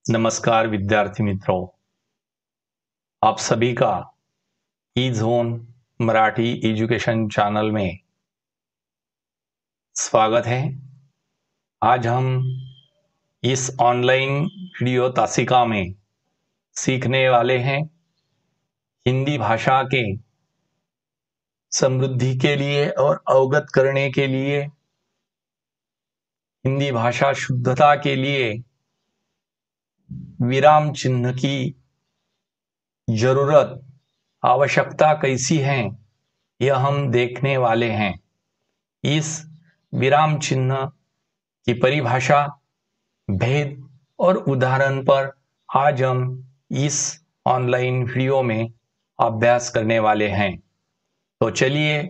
नमस्कार विद्यार्थी मित्रों, आप सभी का ई जोन मराठी एजुकेशन चैनल में स्वागत है। आज हम इस ऑनलाइन वीडियो तासिका में सीखने वाले हैं हिंदी भाषा के समृद्धि के लिए और अवगत करने के लिए, हिंदी भाषा शुद्धता के लिए विराम चिन्ह की जरूरत, आवश्यकता कैसी है, यह हम देखने वाले हैं। इस विराम चिन्ह की परिभाषा, भेद और उदाहरण पर आज हम इस ऑनलाइन वीडियो में अभ्यास करने वाले हैं। तो चलिए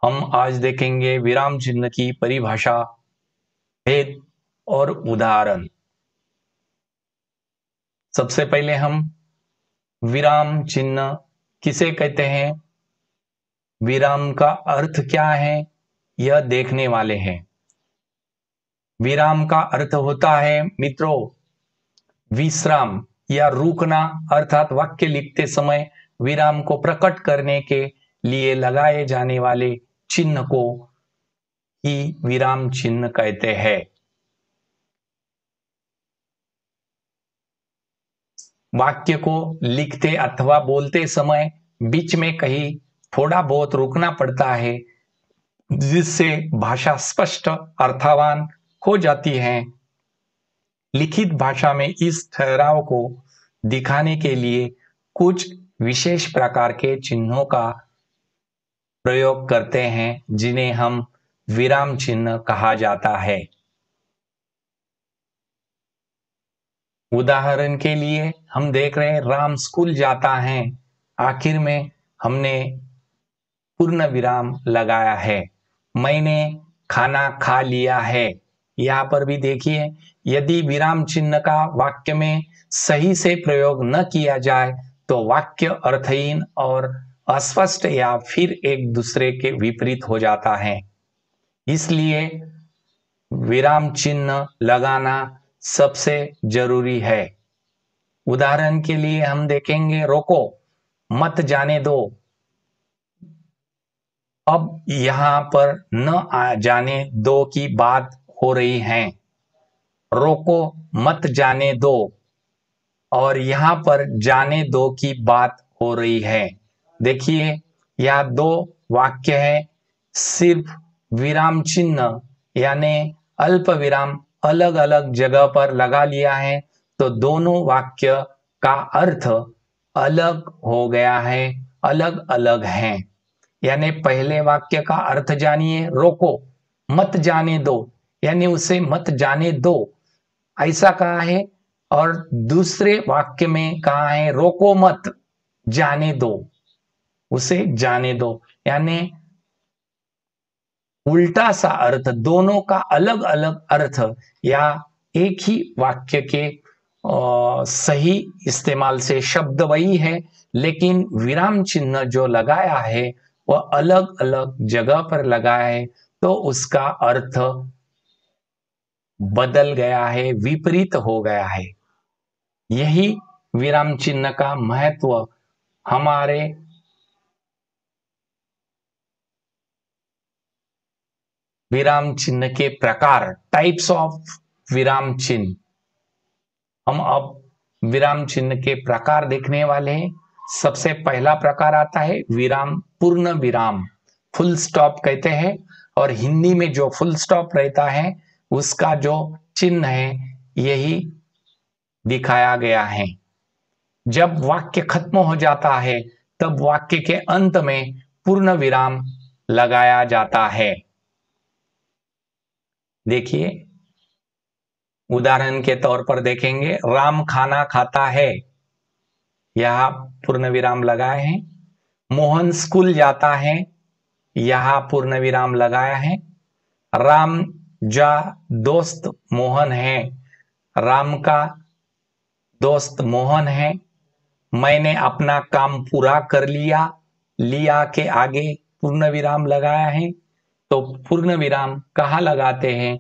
हम आज देखेंगे विराम चिन्ह की परिभाषा, भेद और उदाहरण। सबसे पहले हम विराम चिन्ह किसे कहते हैं, विराम का अर्थ क्या है, यह देखने वाले हैं। विराम का अर्थ होता है मित्रों विश्राम या रुकना, अर्थात वाक्य लिखते समय विराम को प्रकट करने के लिए लगाए जाने वाले चिन्ह को ही विराम चिन्ह कहते हैं। वाक्य को लिखते अथवा बोलते समय बीच में कहीं थोड़ा बहुत रुकना पड़ता है, जिससे भाषा स्पष्ट अर्थवान हो जाती है। लिखित भाषा में इस ठहराव को दिखाने के लिए कुछ विशेष प्रकार के चिन्हों का प्रयोग करते हैं, जिन्हें हम विराम चिन्ह कहा जाता है। उदाहरण के लिए हम देख रहे हैं राम स्कूल जाता है, आखिर में हमने पूर्ण विराम लगाया है। मैंने खाना खा लिया है, यहां पर भी देखिए, यदि विराम चिन्ह का वाक्य में सही से प्रयोग न किया जाए तो वाक्य अर्थहीन और अस्पष्ट या फिर एक दूसरे के विपरीत हो जाता है। इसलिए विराम चिन्ह लगाना सबसे जरूरी है। उदाहरण के लिए हम देखेंगे रोको, मत जाने दो। अब यहां पर न आ जाने दो की बात हो रही है, रोको मत जाने दो, और यहां पर जाने दो की बात हो रही है। देखिए यह दो वाक्य है, सिर्फ विराम चिन्ह यानी अल्प विराम अलग अलग जगह पर लगा लिया है, तो दोनों वाक्य का अर्थ अलग हो गया है, अलग अलग हैं। यानी पहले वाक्य का अर्थ जानिए, रोको मत जाने दो, यानी उसे मत जाने दो, ऐसा कहा है। और दूसरे वाक्य में कहा है रोको मत जाने दो, उसे जाने दो, यानी उल्टा सा अर्थ, दोनों का अलग अलग अर्थ, या एक ही वाक्य के सही इस्तेमाल से शब्द वही है, लेकिन विराम चिन्ह जो लगाया है वह अलग अलग जगह पर लगाया है, तो उसका अर्थ बदल गया है, विपरीत हो गया है। यही विराम चिन्ह का महत्व हमारे विराम चिन्ह के प्रकार, टाइप्स ऑफ विराम चिन्ह, हम अब विराम चिन्ह के प्रकार देखने वाले हैं। सबसे पहला प्रकार आता है विराम, पूर्ण विराम, फुल स्टॉप कहते हैं। और हिंदी में जो फुल स्टॉप रहता है उसका जो चिन्ह है यही दिखाया गया है। जब वाक्य खत्म हो जाता है तब वाक्य के अंत में पूर्ण विराम लगाया जाता है। देखिए उदाहरण के तौर पर देखेंगे, राम खाना खाता है, यहां पूर्ण विराम लगाए हैं। मोहन स्कूल जाता है, यहां पूर्ण विराम लगाया है। राम जा दोस्त मोहन है, राम का दोस्त मोहन है। मैंने अपना काम पूरा कर लिया, लिया के आगे पूर्ण विराम लगाया है। तो पूर्ण विराम कहाँ लगाते हैं,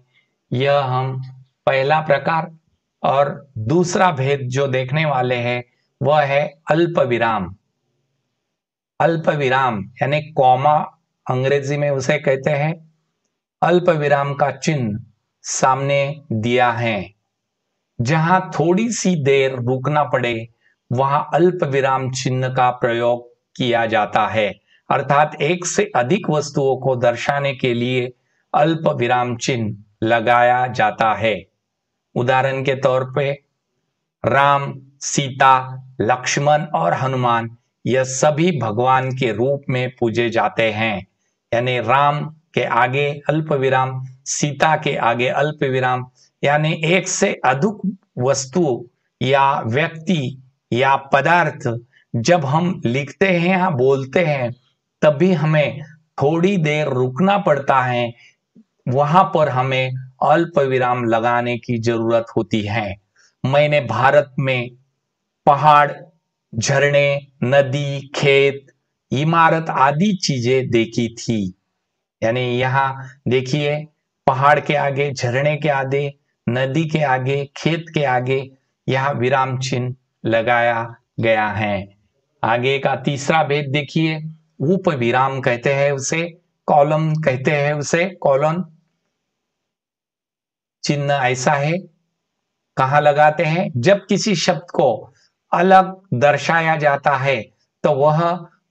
यह हम पहला प्रकार और दूसरा भेद जो देखने वाले हैं वह है अल्प विराम। अल्प विराम यानी कॉमा, अंग्रेजी में उसे कहते हैं। अल्प विराम का चिन्ह सामने दिया है। जहां थोड़ी सी देर रुकना पड़े वहां अल्प विराम चिन्ह का प्रयोग किया जाता है, अर्थात एक से अधिक वस्तुओं को दर्शाने के लिए अल्प विराम चिन्ह लगाया जाता है। उदाहरण के तौर पे राम, सीता, लक्ष्मण और हनुमान यह सभी भगवान के रूप में पूजे जाते हैं। यानी राम के आगे अल्प विराम, सीता के आगे अल्प विराम, यानी एक से अधिक वस्तु या व्यक्ति या पदार्थ जब हम लिखते हैं या बोलते हैं तभी हमें थोड़ी देर रुकना पड़ता है, वहां पर हमें अल्प विराम लगाने की जरूरत होती है। मैंने भारत में पहाड़, झरने, नदी, खेत, इमारत आदि चीजें देखी थी। यानी यहाँ देखिए, पहाड़ के आगे, झरने के आगे, नदी के आगे, खेत के आगे यहाँ विराम चिन्ह लगाया गया है। आगे का तीसरा भेद देखिए, उप विराम कहते हैं उसे, कॉलम कहते हैं उसे, कॉलन चिन्ह ऐसा है। कहाँ लगाते हैं? जब किसी शब्द को अलग दर्शाया जाता है तो वह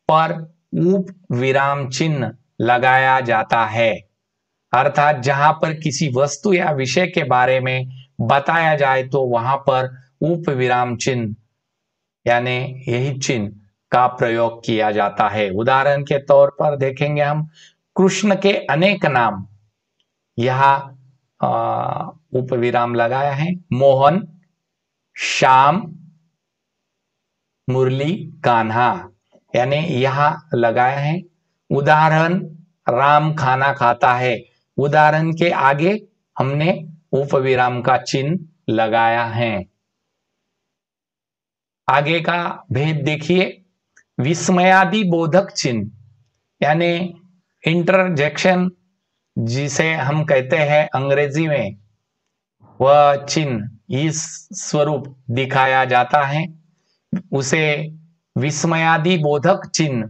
पर उप विराम चिन्ह लगाया जाता है, अर्थात जहां पर किसी वस्तु या विषय के बारे में बताया जाए तो वहां पर उप विराम चिन्ह यानी यही चिन्ह का प्रयोग किया जाता है। उदाहरण के तौर पर देखेंगे हम कृष्ण के अनेक नाम, यहाँ उप विराम लगाया है। मोहन, श्याम, मुरली, कान्हा, यानी यहां लगाया है। उदाहरण राम खाना खाता है, उदाहरण के आगे हमने उप विराम का चिन्ह लगाया है। आगे का भेद देखिए, विस्मयादि बोधक चिन्ह यानी इंटरजेक्शन जिसे हम कहते हैं अंग्रेजी में, वह चिन्ह इस स्वरूप दिखाया जाता है। उसे विस्मयादि बोधक चिन्ह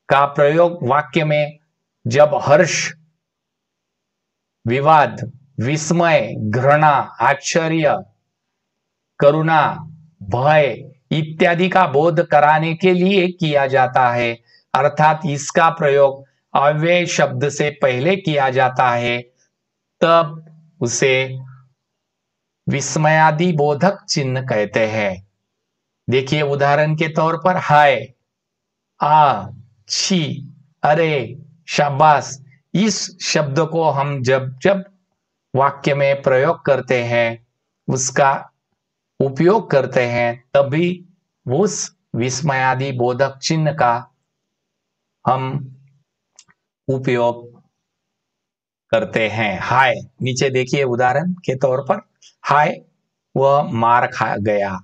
का प्रयोग वाक्य में जब हर्ष, विवाद, विस्मय, घृणा, आश्चर्य, करुणा, भय इत्यादि का बोध कराने के लिए किया जाता है, अर्थात इसका प्रयोग अव्यय शब्द से पहले किया जाता है, तब उसे विस्मयादि बोधक चिन्ह कहते हैं। देखिए उदाहरण के तौर पर हाय, आ, छी, अरे, शाबाश, इस शब्द को हम जब जब वाक्य में प्रयोग करते हैं, उसका उपयोग करते हैं, तभी उस विस्मयादि बोधक चिन्ह का हम उपयोग करते हैं। हाय, नीचे देखिए उदाहरण के तौर पर हाय, वह मार खा गया।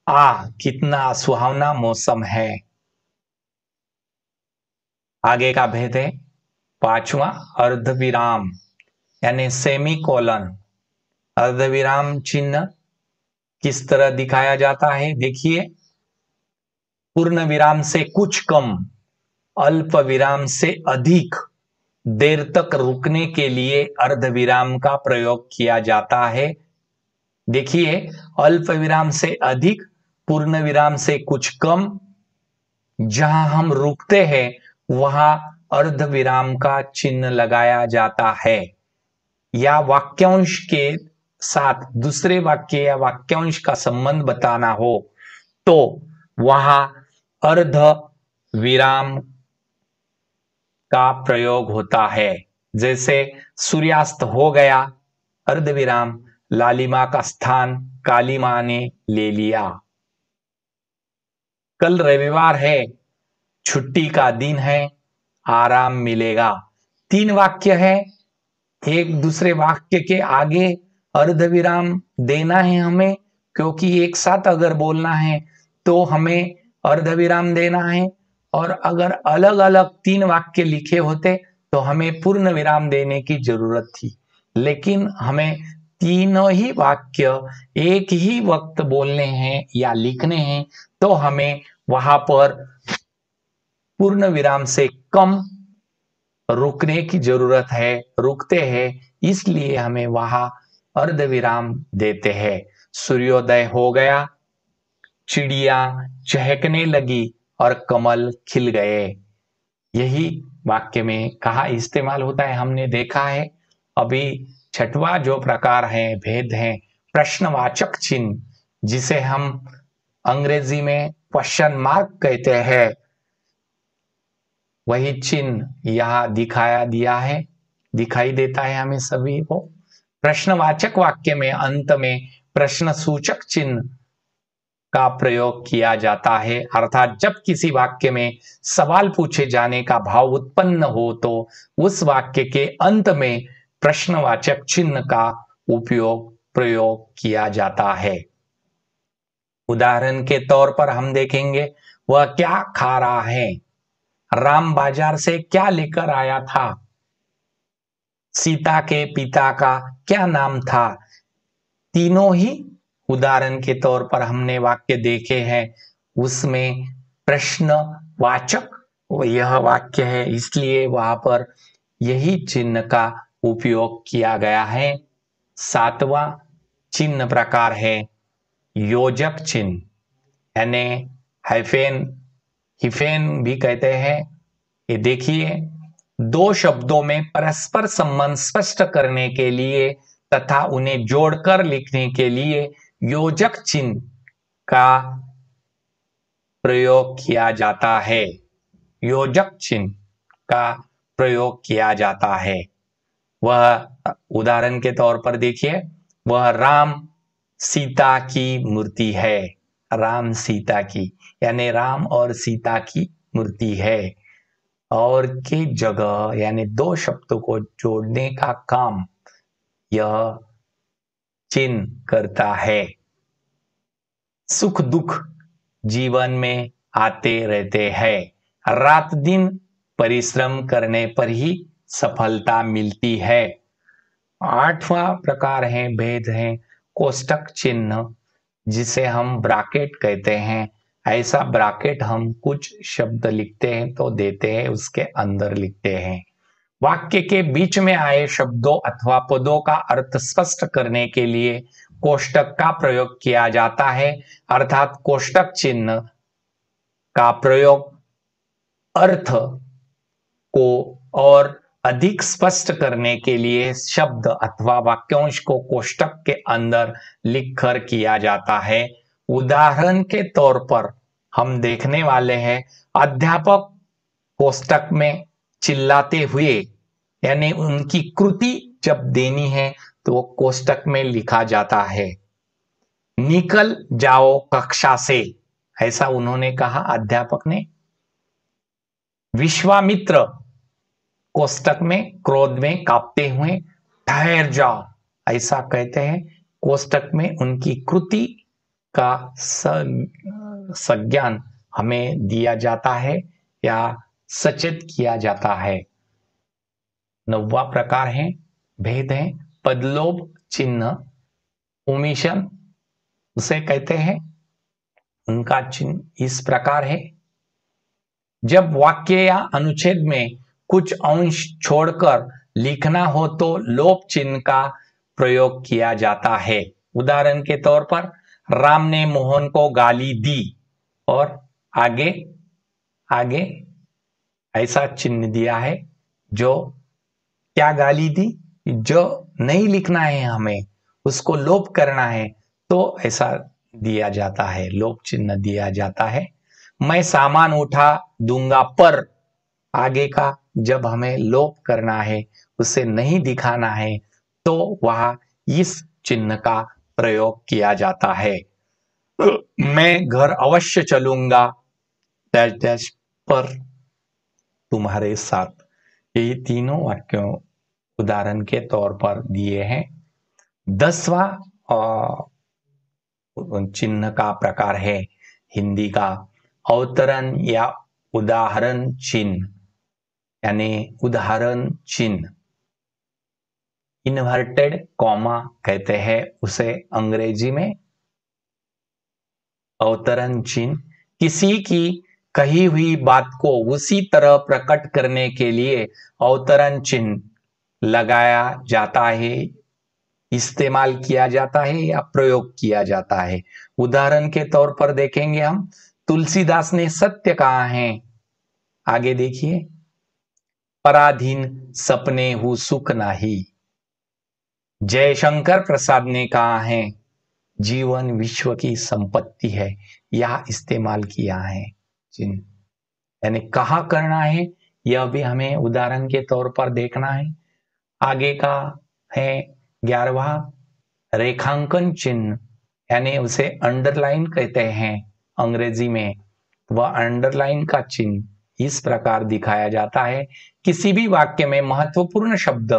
कितना सुहावना मौसम है। आगे का भेद है पांचवा, अर्धविराम यानी सेमी कोलन। अर्धविराम चिन्ह किस तरह दिखाया जाता है? देखिए, पूर्ण विराम से कुछ कम, अल्प विराम से अधिक देर तक रुकने के लिए अर्धविराम का प्रयोग किया जाता है। देखिए, अल्प विराम से अधिक, पूर्ण विराम से कुछ कम, जहां हम रुकते हैं वहां अर्ध विराम का चिन्ह लगाया जाता है। या वाक्यांश के साथ दूसरे वाक्य या वाक्यांश का संबंध बताना हो तो वहां अर्ध विराम का प्रयोग होता है। जैसे सूर्यास्त हो गया, अर्ध विराम, लालिमा का स्थान काली मां ने ले लिया। कल रविवार है, छुट्टी का दिन है, आराम मिलेगा। 3 वाक्य है, एक दूसरे वाक्य के आगे अर्धविराम देना है हमें, क्योंकि एक साथ अगर बोलना है तो हमें अर्धविराम देना है, और अगर अलग अलग 3 वाक्य लिखे होते तो हमें पूर्ण विराम देने की जरूरत थी। लेकिन हमें तीनों ही वाक्य एक ही वक्त बोलने हैं या लिखने हैं तो हमें वहां पर पूर्ण विराम से कम रुकने की जरूरत है, रुकते हैं, इसलिए हमें वहां अर्ध विराम देते हैं। सूर्योदय हो गया, चिड़िया चहकने लगी और कमल खिल गए। यही वाक्य में कहा इस्तेमाल होता है, हमने देखा है। अभी छठवां जो प्रकार है, भेद है प्रश्नवाचक चिन्ह, जिसे हम अंग्रेजी में क्वेश्चन मार्क कहते हैं, वही चिन्ह यहां दिखाई देता है हमें सभी को। प्रश्नवाचक वाक्य में अंत में प्रश्न सूचक चिन्ह का प्रयोग किया जाता है, अर्थात जब किसी वाक्य में सवाल पूछे जाने का भाव उत्पन्न हो तो उस वाक्य के अंत में प्रश्नवाचक चिन्ह का प्रयोग किया जाता है। उदाहरण के तौर पर हम देखेंगे, वह क्या खा रहा है? राम बाजार से क्या लेकर आया था? सीता के पिता का क्या नाम था? तीनों ही उदाहरण के तौर पर हमने वाक्य देखे हैं, उसमें प्रश्नवाचक यह वाक्य है, इसलिए वहां पर यही चिन्ह का उपयोग किया गया है। सातवां चिन्ह प्रकार है योजक चिन्ह, यानी हाइफेन, हिफेन भी कहते हैं। ये देखिए, दो शब्दों में परस्पर संबंध स्पष्ट करने के लिए तथा उन्हें जोड़कर लिखने के लिए योजक चिन्ह का प्रयोग किया जाता है। योजक चिन्ह का प्रयोग किया जाता है। वह उदाहरण के तौर पर देखिए, वह राम सीता की मूर्ति है। राम सीता की, यानी राम और सीता की मूर्ति है। और की जगह यानी दो शब्दों को जोड़ने का काम यह चिन्ह करता है। सुख दुख जीवन में आते रहते हैं, रात दिन परिश्रम करने पर ही सफलता मिलती है। आठवां प्रकार है, भेद है कोष्टक चिन्ह, जिसे हम ब्रैकेट कहते हैं। ऐसा ब्रैकेट हम कुछ शब्द लिखते हैं तो देते हैं, उसके अंदर लिखते हैं। वाक्य के बीच में आए शब्दों अथवा पदों का अर्थ स्पष्ट करने के लिए कोष्टक का प्रयोग किया जाता है, अर्थात कोष्टक चिन्ह का प्रयोग अर्थ को और अधिक स्पष्ट करने के लिए शब्द अथवा वाक्यांश को कोष्टक के अंदर लिखकर किया जाता है। उदाहरण के तौर पर हम देखने वाले हैं, अध्यापक कोष्टक में चिल्लाते हुए, यानी उनकी कृति जब देनी है तो वो कोष्टक में लिखा जाता है। निकल जाओ कक्षा से, ऐसा उन्होंने कहा अध्यापक ने। विश्वामित्र कोष्टक में क्रोध में कांपते हुए ठहर जाओ, ऐसा कहते हैं। कोष्टक में उनकी कृति का संज्ञान हमें दिया जाता है या सचेत किया जाता है। नौवां प्रकार है, भेद है पदलोभ चिन्ह, ओमिशन उसे कहते हैं। उनका चिन्ह इस प्रकार है, जब वाक्य या अनुच्छेद में कुछ अंश छोड़कर लिखना हो तो लोप चिन्ह का प्रयोग किया जाता है। उदाहरण के तौर पर, राम ने मोहन को गाली दी और आगे आगे ऐसा चिन्ह दिया है। जो क्या गाली दी, जो नहीं लिखना है हमें, उसको लोप करना है तो ऐसा दिया जाता है, लोप चिन्ह दिया जाता है। मैं सामान उठा दूंगा पर, आगे का जब हमें लोप करना है, उसे नहीं दिखाना है तो वहां इस चिन्ह का प्रयोग किया जाता है। मैं घर अवश्य चलूंगा डैश डैश पर तुम्हारे साथ। यही तीनों वाक्यों उदाहरण के तौर पर दिए हैं। 10वां चिन्ह का प्रकार है हिंदी का अवतरण या उदाहरण चिन्ह, यानी उदाहरण चिन्ह। इन्वर्टेड कॉमा कहते हैं उसे अंग्रेजी में। अवतरण चिन्ह किसी की कही हुई बात को उसी तरह प्रकट करने के लिए अवतरण चिन्ह लगाया जाता है, इस्तेमाल किया जाता है या प्रयोग किया जाता है। उदाहरण के तौर पर देखेंगे हम, तुलसीदास ने सत्य कहा है, आगे देखिए, पराधीन सपने हूं सुख नाही। जयशंकर प्रसाद ने कहा है, जीवन विश्व की संपत्ति है। यह इस्तेमाल किया है चिन्ह, यानी कहा करना है, यह भी हमें उदाहरण के तौर पर देखना है। आगे का है 11वां, रेखांकन चिन्ह, यानी उसे अंडरलाइन कहते हैं अंग्रेजी में। वह अंडरलाइन का चिन्ह इस प्रकार दिखाया जाता है, किसी भी वाक्य में महत्वपूर्ण शब्द,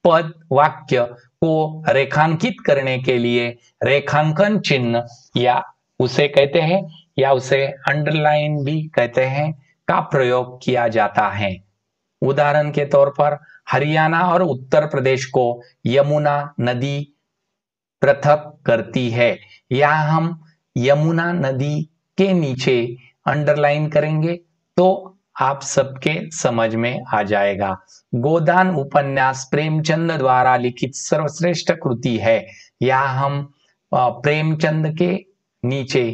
पद, वाक्य को रेखांकित करने के लिए रेखांकन चिन्ह या उसे कहते हैं, या उसे अंडरलाइन भी कहते हैं, का प्रयोग किया जाता है। उदाहरण के तौर पर हरियाणा और उत्तर प्रदेश को यमुना नदी पृथक करती है। यहां हम यमुना नदी के नीचे अंडरलाइन करेंगे तो आप सबके समझ में आ जाएगा। गोदान उपन्यास प्रेमचंद द्वारा लिखित सर्वश्रेष्ठ कृति है। यह हम प्रेमचंद के नीचे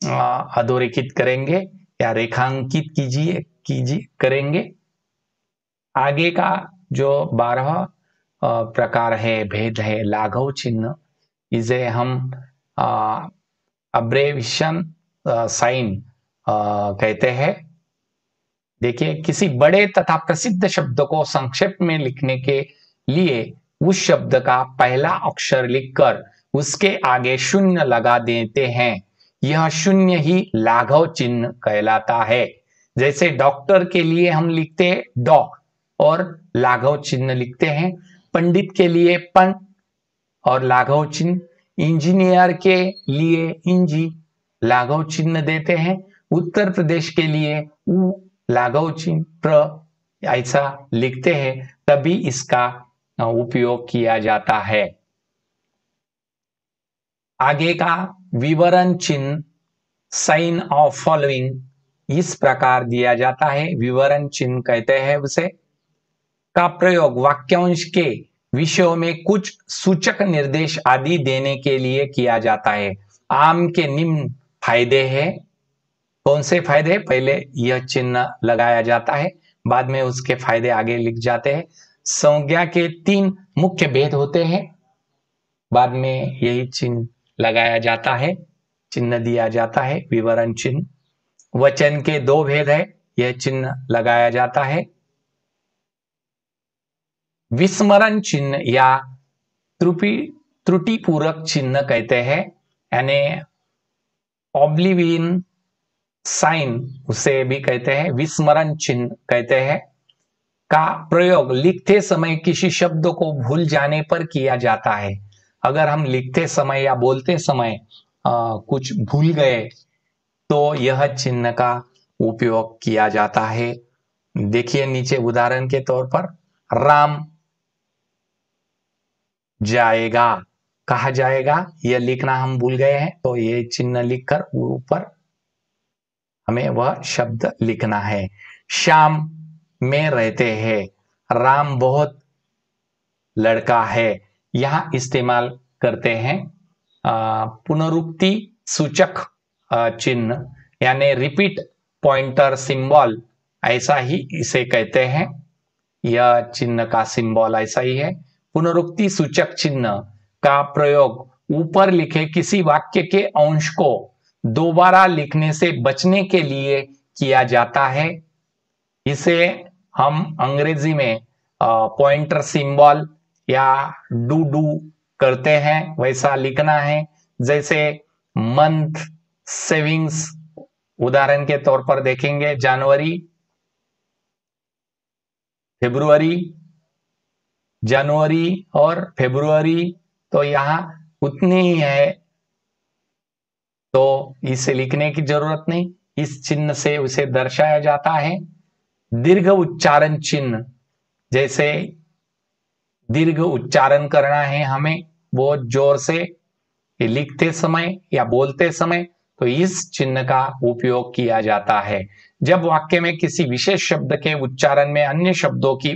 अधोरेखित करेंगे या रेखांकित कीजिए करेंगे। आगे का जो 12वां प्रकार है, भेद है, लाघव चिन्ह, इसे हम अब्रेविएशन साइन कहते हैं। देखिए, किसी बड़े तथा प्रसिद्ध शब्द को संक्षेप में लिखने के लिए उस शब्द का पहला अक्षर लिखकर उसके आगे शून्य लगा देते हैं। यह शून्य ही लाघव चिन्ह कहलाता है। जैसे डॉक्टर के लिए हम लिखते हैं डॉ और लाघव चिन्ह लिखते हैं, पंडित के लिए पं और लाघव चिन्ह, इंजीनियर के लिए इंजी लाघव चिन्ह देते हैं, उत्तर प्रदेश के लिए उ लाघव चिन्ह प्र ऐसा लिखते हैं, तभी इसका उपयोग किया जाता है। आगे का विवरण चिन्ह साइन ऑफ फॉलोइंग इस प्रकार दिया जाता है। विवरण चिन्ह कहते हैं उसे, का प्रयोग वाक्यांश के विषयों में कुछ सूचक निर्देश आदि देने के लिए किया जाता है। आम के निम्न फायदे हैं। कौन से फायदे? पहले यह चिन्ह लगाया जाता है, बाद में उसके फायदे आगे लिख जाते हैं। संज्ञा के 3 मुख्य भेद होते हैं, बाद में यही चिन्ह लगाया जाता है, चिन्ह दिया जाता है, विवरण चिन्ह। वचन के 2 भेद है, यह चिन्ह लगाया जाता है। विस्मरण चिन्ह या त्रुटिपूरक चिन्ह कहते हैं, यानी ऑब्लिवियन साइन उसे भी कहते हैं, विस्मरण चिन्ह कहते हैं, का प्रयोग लिखते समय किसी शब्द को भूल जाने पर किया जाता है। अगर हम लिखते समय या बोलते समय कुछ भूल गए तो यह चिन्ह का उपयोग किया जाता है। देखिए नीचे उदाहरण के तौर पर, राम जाएगा, कहा जाएगा, यह लिखना हम भूल गए हैं तो ये चिन्ह लिखकर ऊपर हमें वह शब्द लिखना है। श्याम में रहते हैं, राम बहुत लड़का है, यहां इस्तेमाल करते हैं पुनरुक्ति सूचक चिन्ह, यानी रिपीट पॉइंटर सिंबल, ऐसा ही इसे कहते हैं। यह चिन्ह का सिंबल ऐसा ही है। पुनरुक्ति सूचक चिन्ह का प्रयोग ऊपर लिखे किसी वाक्य के अंश को दोबारा लिखने से बचने के लिए किया जाता है। इसे हम अंग्रेजी में पॉइंटर सिंबल या डू करते हैं, वैसा लिखना है। जैसे मंथ, सेविंग्स, उदाहरण के तौर पर देखेंगे जनवरी, फरवरी, जनवरी और फरवरी, तो यहां उतनी ही है तो इसे लिखने की जरूरत नहीं, इस चिन्ह से उसे दर्शाया जाता है। दीर्घ उच्चारण चिन्ह, जैसे दीर्घ उच्चारण करना है हमें बहुत जोर से, ये लिखते समय या बोलते समय, तो इस चिन्ह का उपयोग किया जाता है। जब वाक्य में किसी विशेष शब्द के उच्चारण में अन्य शब्दों की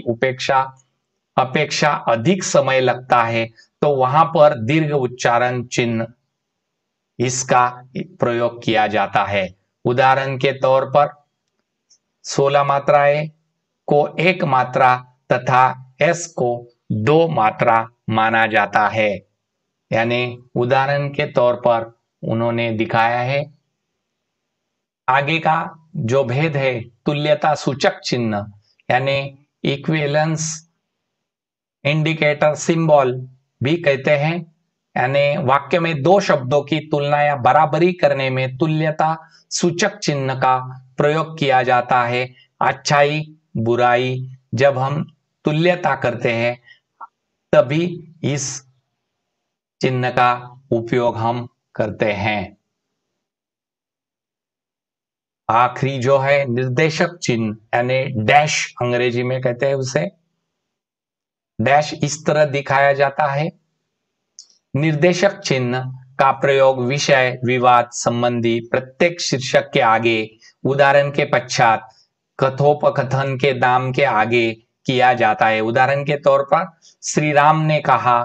अपेक्षा अधिक समय लगता है तो वहां पर दीर्घ उच्चारण चिन्ह इसका प्रयोग किया जाता है। उदाहरण के तौर पर 16 मात्राएं को एक मात्रा तथा एस को 2 मात्रा माना जाता है। यानी उदाहरण के तौर पर उन्होंने दिखाया है। आगे का जो भेद है, तुल्यता सूचक चिन्ह यानी इक्विवेलेंस इंडिकेटर सिंबल भी कहते हैं। यानी वाक्य में दो शब्दों की तुलना या बराबरी करने में तुल्यता सूचक चिन्ह का प्रयोग किया जाता है। अच्छाई बुराई, जब हम तुल्यता करते हैं तभी इस चिन्ह का उपयोग हम करते हैं। आखिरी जो है निर्देशक चिन्ह यानी डैश अंग्रेजी में कहते हैं उसे। डैश इस तरह दिखाया जाता है। निर्देशक चिन्ह का प्रयोग विषय विवाद संबंधी प्रत्येक शीर्षक के आगे, उदाहरण के पश्चात, कथोपकथन के नाम के आगे किया जाता है। उदाहरण के तौर पर श्री राम ने कहा,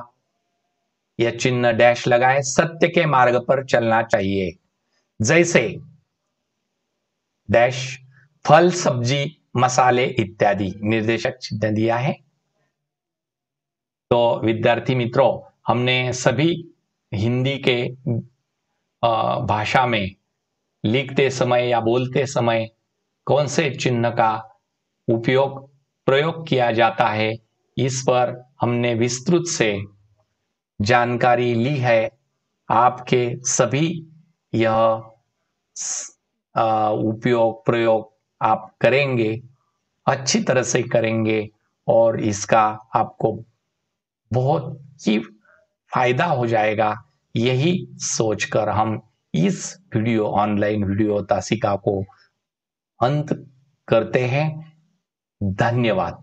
यह चिन्ह डैश लगाए, सत्य के मार्ग पर चलना चाहिए। जैसे डैश फल सब्जी मसाले इत्यादि निर्देशक चिन्ह दिया है। तो विद्यार्थी मित्रों, हमने सभी हिंदी के भाषा में लिखते समय या बोलते समय कौन से चिन्ह का प्रयोग किया जाता है, इस पर हमने विस्तृत से जानकारी ली है। आपके सभी यह प्रयोग आप करेंगे, अच्छी तरह से करेंगे और इसका आपको बहुत ही फायदा हो जाएगा। यही सोचकर हम इस ऑनलाइन वीडियो तासिका को अंत करते हैं। धन्यवाद।